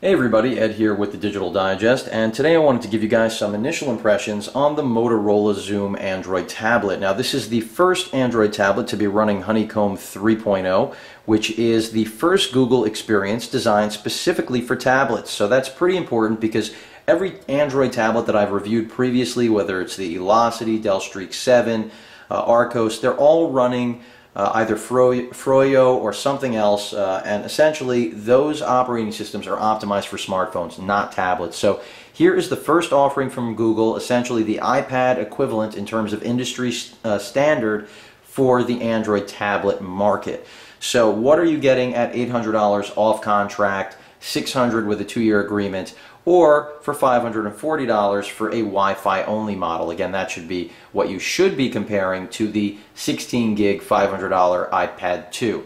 Hey everybody, Ed here with the Digital Digest, and today I wanted to give you guys some initial impressions on the Motorola Xoom Android tablet. Now this is the first Android tablet to be running Honeycomb 3.0, which is the first Google experience designed specifically for tablets. So that's pretty important because every Android tablet that I've reviewed previously, whether it's the Velocity, Dell Streak 7, Arcos, they're all running either Froyo or something else, and essentially those operating systems are optimized for smartphones, not tablets. So here is the first offering from Google, essentially the iPad equivalent in terms of industry standard for the Android tablet market. So what are you getting at $800 off contract, $600 with a 2-year agreement, or for $540 for a Wi-Fi only model? Again, that should be what you should be comparing to the 16 gig $500 iPad 2.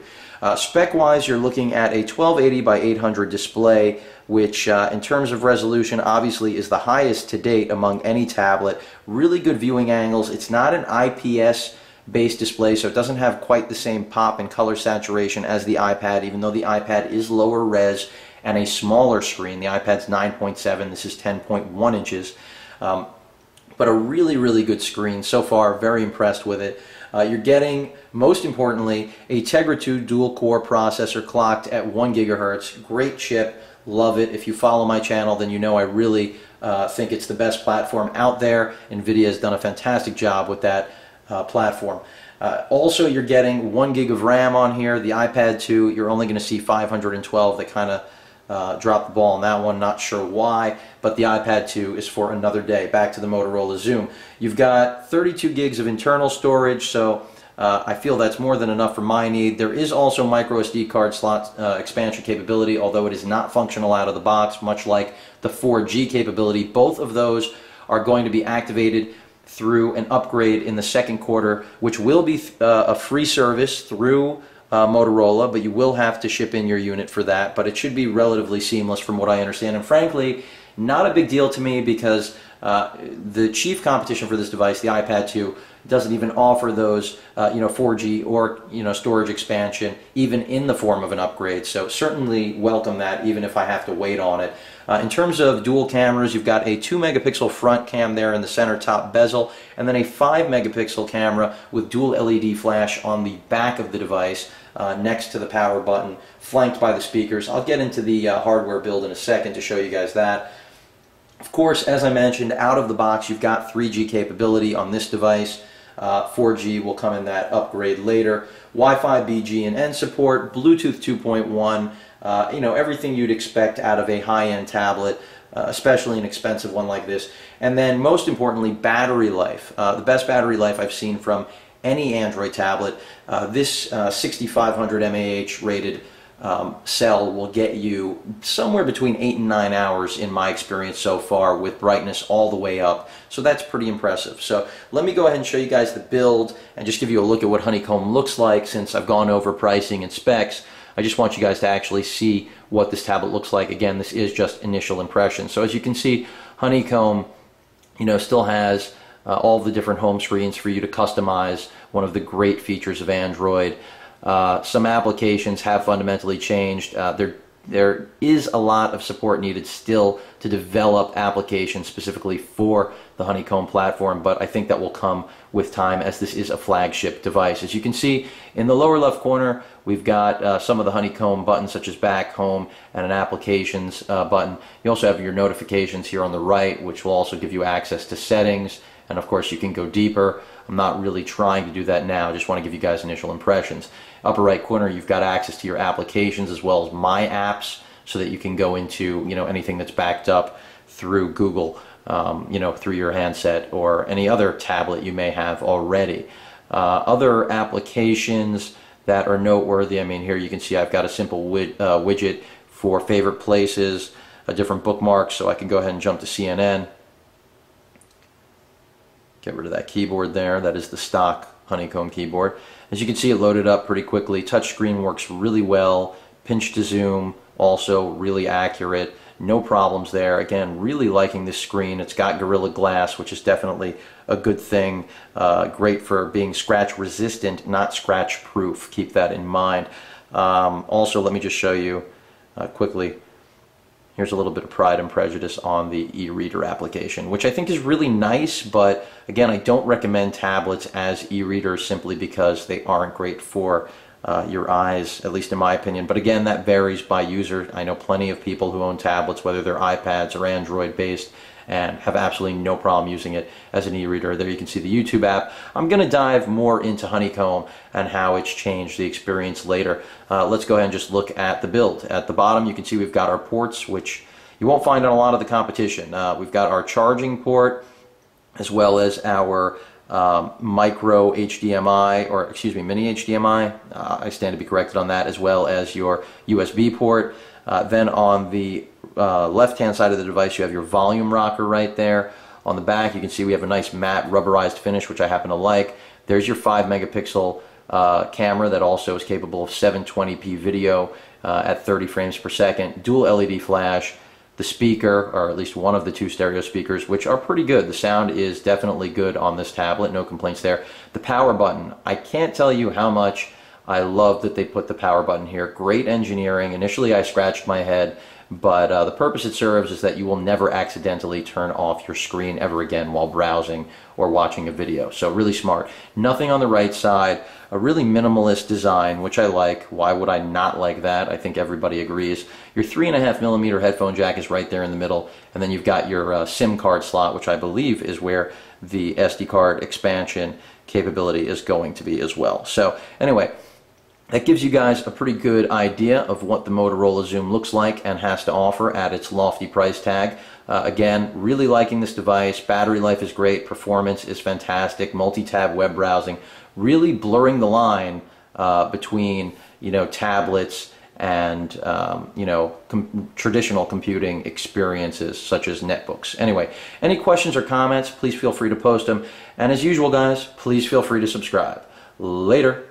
Spec-wise, you're looking at a 1280 by 800 display, which in terms of resolution obviously is the highest to date among any tablet. Really good viewing angles. It's not an IPS based display, so it doesn't have quite the same pop and color saturation as the iPad, even though the iPad is lower res and a smaller screen. The iPad's 9.7, this is 10.1 inches. But a really good screen so far. Very impressed with it. You're getting, most importantly, a Tegra 2 dual-core processor clocked at 1 gigahertz. Great chip. Love it. If you follow my channel, then you know I really think it's the best platform out there. NVIDIA has done a fantastic job with that platform. Also, you're getting 1 gig of RAM on here. The iPad 2, you're only going to see 512. They kind of dropped the ball on that one, not sure why, but the iPad 2 is for another day. Back to the Motorola Xoom. You've got 32 gigs of internal storage, so I feel that's more than enough for my need. There is also micro SD card slot expansion capability, although it is not functional out of the box, much like the 4G capability. Both of those are going to be activated through an upgrade in the second quarter, which will be a free service through Motorola, but you will have to ship in your unit for that. But it should be relatively seamless from what I understand, and frankly not a big deal to me because the chief competition for this device, the iPad 2, doesn't even offer those 4G or storage expansion even in the form of an upgrade. So certainly welcome that, even if I have to wait on it. In terms of dual cameras, you've got a 2 megapixel front cam there in the center top bezel, and then a 5 megapixel camera with dual LED flash on the back of the device next to the power button, flanked by the speakers. I'll get into the hardware build in a second to show you guys that. Of course, as I mentioned, out of the box you've got 3G capability on this device. 4G will come in that upgrade later. Wi-Fi, BGN support, Bluetooth 2.1, everything you'd expect out of a high-end tablet, especially an expensive one like this. And then most importantly, battery life. The best battery life I've seen from any Android tablet. This 6500 mAh rated cell will get you somewhere between 8 and 9 hours in my experience so far, with brightness all the way up. So that's pretty impressive. So let me go ahead and show you guys the build and just give you a look at what Honeycomb looks like. Since I've gone over pricing and specs, I just want you guys to actually see what this tablet looks like. Again, this is just initial impressions. So as you can see, Honeycomb still has all the different home screens for you to customize, one of the great features of Android. Some applications have fundamentally changed. There is a lot of support needed still to develop applications specifically for the Honeycomb platform, but I think that will come with time, as this is a flagship device. As you can see in the lower left corner, we've got some of the Honeycomb buttons such as back, home, and an applications button. You also have your notifications here on the right, which will also give you access to settings, and of course you can go deeper. I'm not really trying to do that now, just want to give you guys initial impressions. Upper right corner, you've got access to your applications as well as My Apps, so that you can go into anything that's backed up through Google, through your handset or any other tablet you may have already. Other applications that are noteworthy, here you can see I've got a simple widget for favorite places, different bookmarks, so I can go ahead and jump to CNN. Get rid of that keyboard there. That is the stock Honeycomb keyboard. As you can see, it loaded up pretty quickly. Touchscreen works really well. Pinch to zoom, also really accurate. No problems there. Again, really liking this screen. It's got Gorilla Glass, which is definitely a good thing. Great for being scratch resistant, not scratch proof. Keep that in mind. Also, let me just show you quickly Here's a little bit of Pride and Prejudice on the e-reader application, which I think is really nice, but again, I don't recommend tablets as e-readers simply because they aren't great for your eyes, at least in my opinion. But again, that varies by user. I know plenty of people who own tablets, whether they're iPads or Android based, and have absolutely no problem using it as an e-reader. There you can see the YouTube app. I'm going to dive more into Honeycomb and how it's changed the experience later. Let's go ahead and just look at the build. At the bottom you can see we've got our ports, which you won't find on a lot of the competition. We've got our charging port as well as our micro HDMI, or excuse me, mini HDMI. I stand to be corrected on that, as well as your USB port. Then on the left-hand side of the device, you have your volume rocker right there. On the back, you can see we have a nice matte rubberized finish, which I happen to like. There's your 5 megapixel camera that also is capable of 720p video at 30 frames per second. Dual LED flash. The speaker, or at least one of the 2 stereo speakers, which are pretty good. The sound is definitely good on this tablet, no complaints there. The power button, I can't tell you how much I love that they put the power button here. Great engineering. Initially I scratched my head, but the purpose it serves is that you will never accidentally turn off your screen ever again while browsing or watching a video. So really smart. Nothing on the right side. A really minimalist design, which I like. Why would I not like that? I think everybody agrees. Your 3.5mm headphone jack is right there in the middle, and then you've got your SIM card slot, which I believe is where the SD card expansion capability is going to be as well. So anyway, that gives you guys a pretty good idea of what the Motorola Xoom looks like and has to offer at its lofty price tag. Again, really liking this device. Battery life is great. Performance is fantastic. Multi-tab web browsing. Really blurring the line between, tablets and, traditional computing experiences such as netbooks. Anyway, any questions or comments, please feel free to post them. And as usual, guys, please feel free to subscribe. Later.